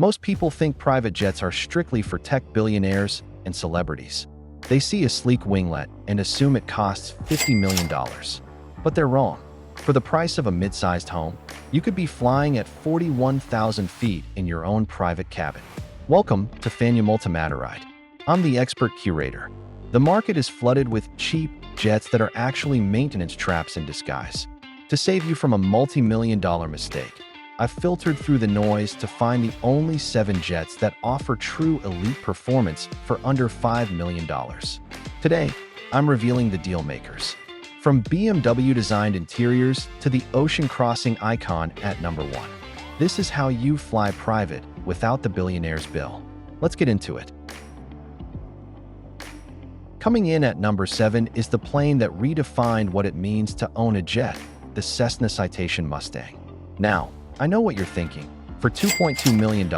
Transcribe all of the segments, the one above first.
Most people think private jets are strictly for tech billionaires and celebrities. They see a sleek winglet and assume it costs $50 million. But they're wrong. For the price of a mid-sized home, you could be flying at 41,000 feet in your own private cabin. Welcome to Phenom Multimateride. I'm the Expert Curator. The market is flooded with cheap jets that are actually maintenance traps in disguise. To save you from a multi-million-dollar mistake, I've filtered through the noise to find the only 7 jets that offer true elite performance for under $5 million. Today, I'm revealing the deal makers. From BMW-designed interiors to the ocean-crossing icon at number 1. This is how you fly private without the billionaire's bill. Let's get into it. Coming in at number 7 is the plane that redefined what it means to own a jet, the Cessna Citation Mustang. Now, I know what you're thinking. For $2.2 million,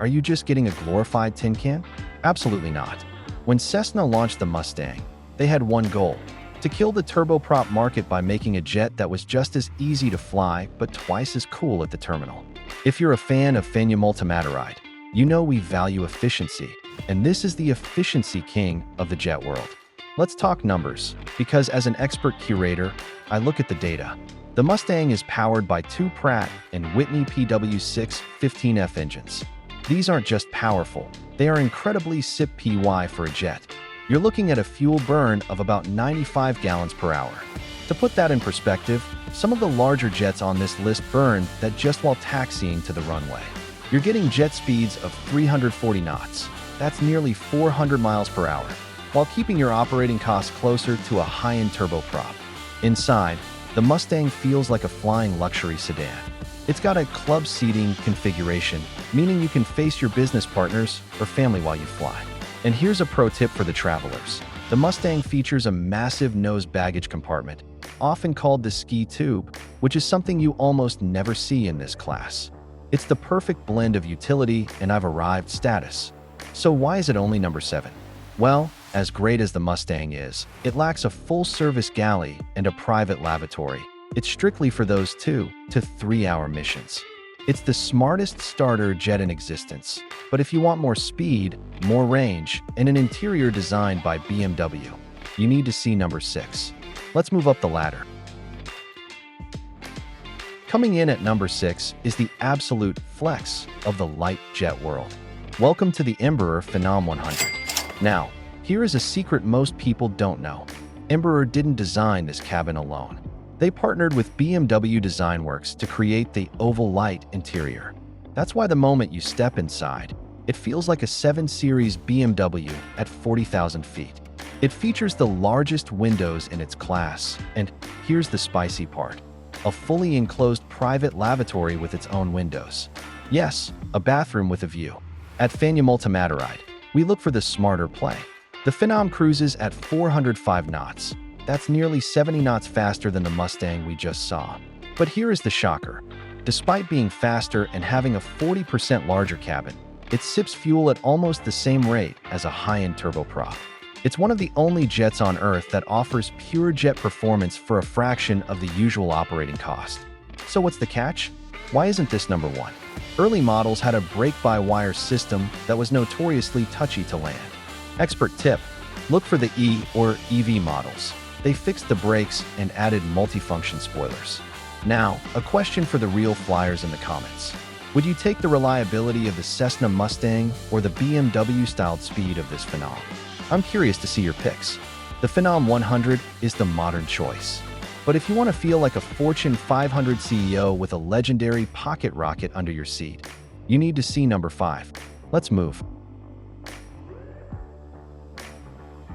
are you just getting a glorified tin can? Absolutely not. When Cessna launched the Mustang, they had one goal: to kill the turboprop market by making a jet that was just as easy to fly but twice as cool at the terminal. If you're a fan of Phenom Multimateride, you know we value efficiency, and this is the efficiency king of the jet world. Let's talk numbers, because as an expert curator, I look at the data. The Mustang is powered by 2 Pratt & Whitney PW6 15F engines. These aren't just powerful, they are incredibly SIP-PY for a jet. You're looking at a fuel burn of about 95 gallons per hour. To put that in perspective, some of the larger jets on this list burn that just while taxiing to the runway. You're getting jet speeds of 340 knots. That's nearly 400 miles per hour, while keeping your operating costs closer to a high-end turboprop. Inside, the Mustang feels like a flying luxury sedan. It's got a club seating configuration, meaning you can face your business partners or family while you fly. And here's a pro tip for the travelers. The Mustang features a massive nose baggage compartment, often called the ski tube, which is something you almost never see in this class. It's the perfect blend of utility and I've arrived status. So why is it only number 7? Well, as great as the Mustang is, it lacks a full-service galley and a private lavatory. It's strictly for those 2 to 3-hour missions. It's the smartest starter jet in existence. But if you want more speed, more range, and an interior designed by BMW, you need to see number 6. Let's move up the ladder. Coming in at number 6 is the absolute flex of the light jet world. Welcome to the Embraer Phenom 100. Now, here is a secret most people don't know. Embraer didn't design this cabin alone. They partnered with BMW Design Works to create the oval light interior. That's why the moment you step inside, it feels like a 7 Series BMW at 40,000 feet. It features the largest windows in its class, and here's the spicy part: a fully enclosed private lavatory with its own windows. Yes, a bathroom with a view. At Phenom Multimateride, we look for the smarter play. The Phenom cruises at 405 knots. That's nearly 70 knots faster than the Mustang we just saw. But here is the shocker. Despite being faster and having a 40% larger cabin, it sips fuel at almost the same rate as a high-end turboprop. It's one of the only jets on Earth that offers pure jet performance for a fraction of the usual operating cost. So what's the catch? Why isn't this number 1? Early models had a brake-by-wire system that was notoriously touchy to land. Expert tip: look for the E or EV models. They fixed the brakes and added multifunction spoilers. Now, a question for the real flyers in the comments. Would you take the reliability of the Cessna Mustang or the BMW-styled speed of this Phenom? I'm curious to see your picks. The Phenom 100 is the modern choice. But if you want to feel like a Fortune 500 CEO with a legendary pocket rocket under your seat, you need to see number 5. Let's move.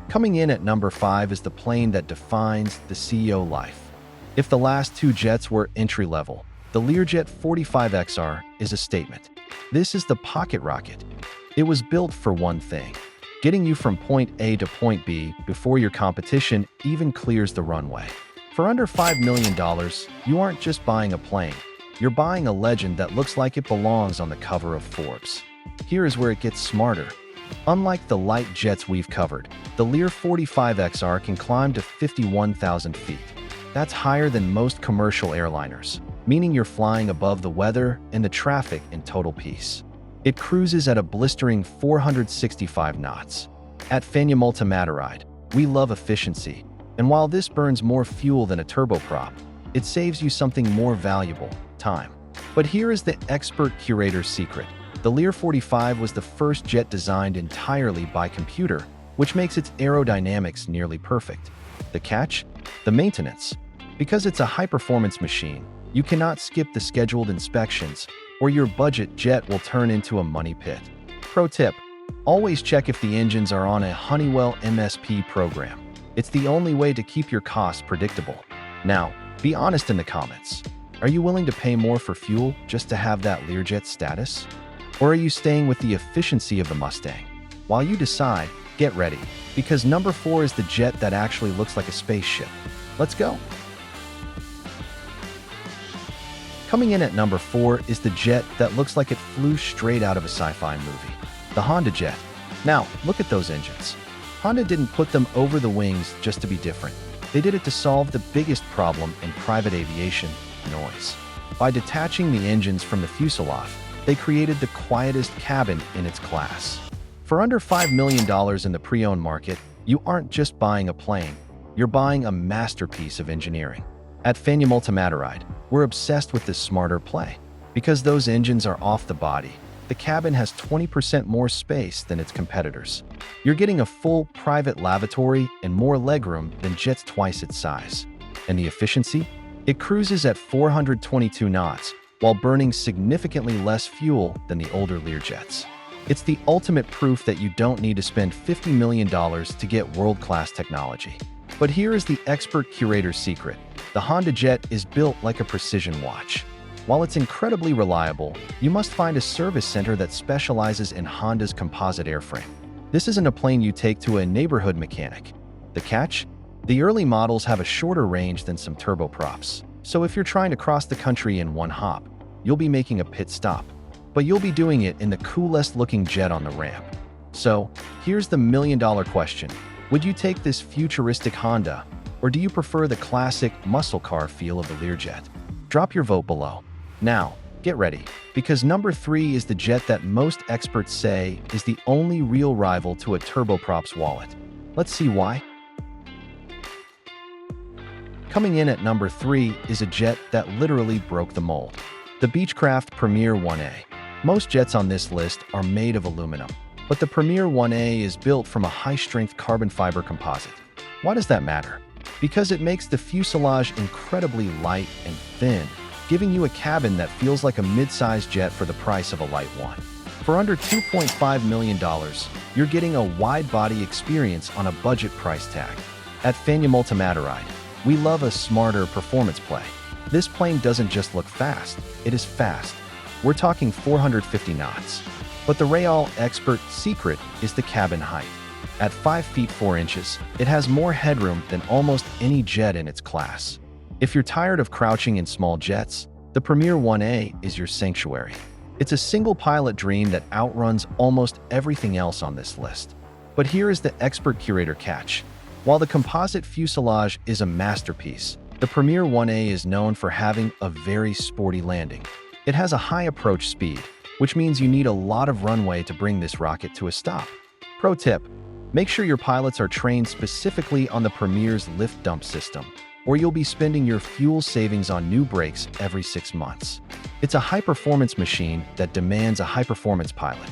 Coming in at number 5 is the plane that defines the CEO life. If the last 2 jets were entry-level, the Learjet 45XR is a statement. This is the pocket rocket. It was built for one thing: getting you from point A to point B before your competition even clears the runway. For under $5 million, you aren't just buying a plane. You're buying a legend that looks like it belongs on the cover of Forbes. Here is where it gets smarter. Unlike the light jets we've covered, the Lear 45XR can climb to 51,000 feet. That's higher than most commercial airliners, meaning you're flying above the weather and the traffic in total peace. It cruises at a blistering 465 knots. At Phenom, we love efficiency, and while this burns more fuel than a turboprop, it saves you something more valuable: time. But here is the Expert Curator's secret. The Lear 45 was the first jet designed entirely by computer, which makes its aerodynamics nearly perfect. The catch? The maintenance. Because it's a high-performance machine, you cannot skip the scheduled inspections, or your budget jet will turn into a money pit. Pro tip: always check if the engines are on a Honeywell MSP program. It's the only way to keep your costs predictable. Now, be honest in the comments. Are you willing to pay more for fuel just to have that Learjet status? Or are you staying with the efficiency of the Mustang? While you decide, get ready, because number 4 is the jet that actually looks like a spaceship. Let's go! Coming in at number 4 is the jet that looks like it flew straight out of a sci-fi movie, the Honda Jet. Now, look at those engines. Honda didn't put them over the wings just to be different. They did it to solve the biggest problem in private aviation: noise. By detaching the engines from the fuselage, they created the quietest cabin in its class. For under $5 million in the pre-owned market, you aren't just buying a plane, you're buying a masterpiece of engineering. At Phenom, we're obsessed with this smarter play. Because those engines are off the body, the cabin has 20% more space than its competitors. You're getting a full private lavatory and more legroom than jets twice its size. And the efficiency? It cruises at 422 knots, while burning significantly less fuel than the older Learjets. It's the ultimate proof that you don't need to spend $50 million to get world-class technology. But here is the Expert Curator's secret. The Honda Jet is built like a precision watch. While it's incredibly reliable, you must find a service center that specializes in Honda's composite airframe. This isn't a plane you take to a neighborhood mechanic. The catch? The early models have a shorter range than some turboprops. So if you're trying to cross the country in one hop, you'll be making a pit stop. But you'll be doing it in the coolest looking jet on the ramp. So here's the million-dollar question. Would you take this futuristic Honda, or do you prefer the classic muscle car feel of the Learjet? Drop your vote below. Now, get ready, because number 3 is the jet that most experts say is the only real rival to a turboprop's wallet. Let's see why. Coming in at number 3 is a jet that literally broke the mold. The Beechcraft Premier 1A. Most jets on this list are made of aluminum, but the Premier 1A is built from a high-strength carbon fiber composite. Why does that matter? Because it makes the fuselage incredibly light and thin, giving you a cabin that feels like a mid-sized jet for the price of a light one. For under $2.5 million, you're getting a wide-body experience on a budget price tag. At Phenom, we love a smarter performance play. This plane doesn't just look fast, it is fast. We're talking 450 knots. But the real expert secret is the cabin height. At 5 feet 4 inches, it has more headroom than almost any jet in its class. If you're tired of crouching in small jets, the Premier 1A is your sanctuary. It's a single-pilot dream that outruns almost everything else on this list. But here is the Expert Curator catch. While the composite fuselage is a masterpiece, the Premier 1A is known for having a very sporty landing. It has a high approach speed, which means you need a lot of runway to bring this rocket to a stop. Pro tip: make sure your pilots are trained specifically on the Premier's lift dump system, or you'll be spending your fuel savings on new brakes every 6 months. It's a high-performance machine that demands a high-performance pilot.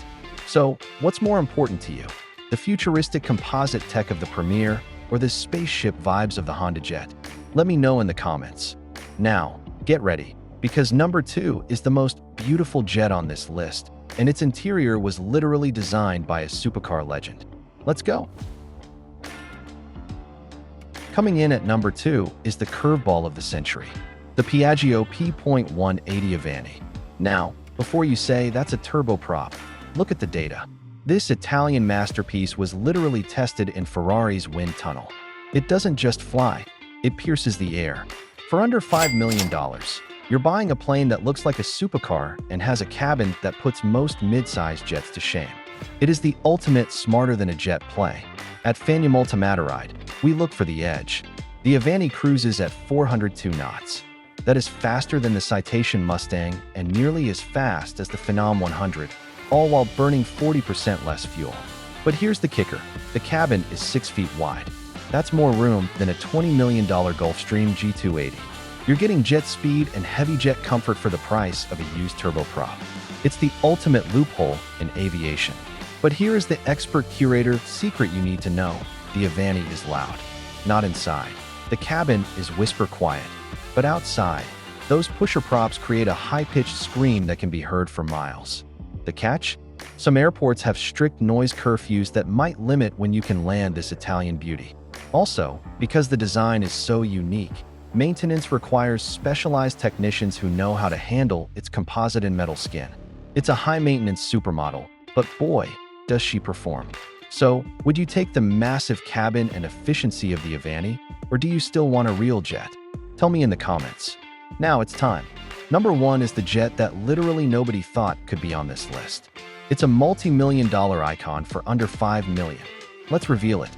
So, what's more important to you? The futuristic composite tech of the Premier, or the spaceship vibes of the Honda Jet? Let me know in the comments. Now, get ready, because number 2 is the most beautiful jet on this list, and its interior was literally designed by a supercar legend. Let's go! Coming in at number 2 is the curveball of the century, the Piaggio P.180 Avanti. Now, before you say that's a turboprop, look at the data. This Italian masterpiece was literally tested in Ferrari's wind tunnel. It doesn't just fly, it pierces the air. For under $5 million, you're buying a plane that looks like a supercar and has a cabin that puts most mid-sized jets to shame. It is the ultimate smarter-than-a-jet play. At Phenom, we look for the edge. The Avanti cruises at 402 knots. That is faster than the Citation Mustang and nearly as fast as the Phenom 100. all while burning 40% less fuel. But here's the kicker. The cabin is 6 feet wide. That's more room than a $20 million Gulfstream G280. You're getting jet speed and heavy jet comfort for the price of a used turboprop. It's the ultimate loophole in aviation. But here is the Expert Curator secret you need to know. The Avanti is loud. Not inside. The cabin is whisper quiet. But outside, those pusher props create a high-pitched scream that can be heard for miles. The catch? Some airports have strict noise curfews that might limit when you can land this Italian beauty. Also, because the design is so unique, maintenance requires specialized technicians who know how to handle its composite and metal skin. It's a high-maintenance supermodel, but boy, does she perform. So, would you take the massive cabin and efficiency of the Avanti, or do you still want a real jet? Tell me in the comments. Now it's time. Number 1 is the jet that literally nobody thought could be on this list. It's a multi-million-dollar icon for under $5 million. Let's reveal it.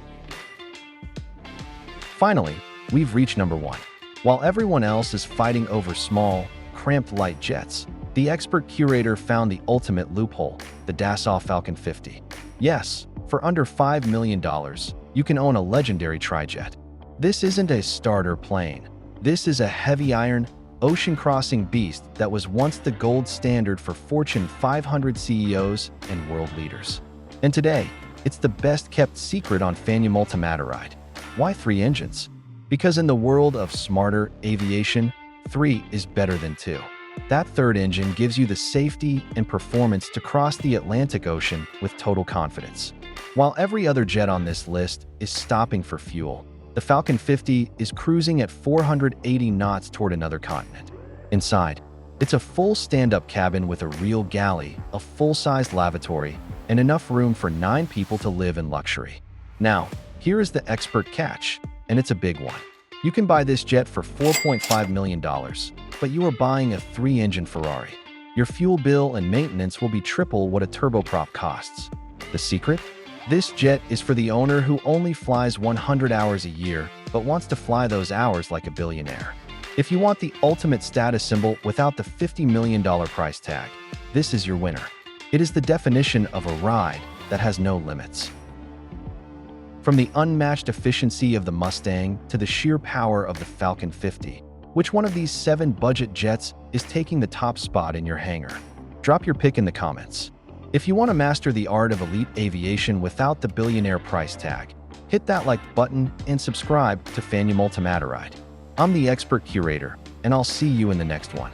Finally, we've reached number 1. While everyone else is fighting over small, cramped light jets, the Expert Curator found the ultimate loophole, the Dassault Falcon 50. Yes, for under $5 million, you can own a legendary trijet. This isn't a starter plane. This is a heavy iron, ocean-crossing beast that was once the gold standard for Fortune 500 CEOs and world leaders. And today, it's the best-kept secret on Phenom Multimateride. Why 3 engines? Because in the world of smarter aviation, 3 is better than 2. That third engine gives you the safety and performance to cross the Atlantic Ocean with total confidence. While every other jet on this list is stopping for fuel, the Falcon 50 is cruising at 480 knots toward another continent. Inside, it's a full stand-up cabin with a real galley, a full-sized lavatory, and enough room for 9 people to live in luxury. Now, here is the expert catch, and it's a big one. You can buy this jet for $4.5 million, but you are buying a 3-engine Ferrari. Your fuel bill and maintenance will be triple what a turboprop costs. The secret? This jet is for the owner who only flies 100 hours a year, but wants to fly those hours like a billionaire. If you want the ultimate status symbol without the $50 million price tag, this is your winner. It is the definition of a ride that has no limits. From the unmatched efficiency of the Mustang to the sheer power of the Falcon 50, which one of these 7 budget jets is taking the top spot in your hangar? Drop your pick in the comments. If you want to master the art of elite aviation without the billionaire price tag, hit that like button and subscribe to Phenom Multimateride. I'm the Expert Curator, and I'll see you in the next one.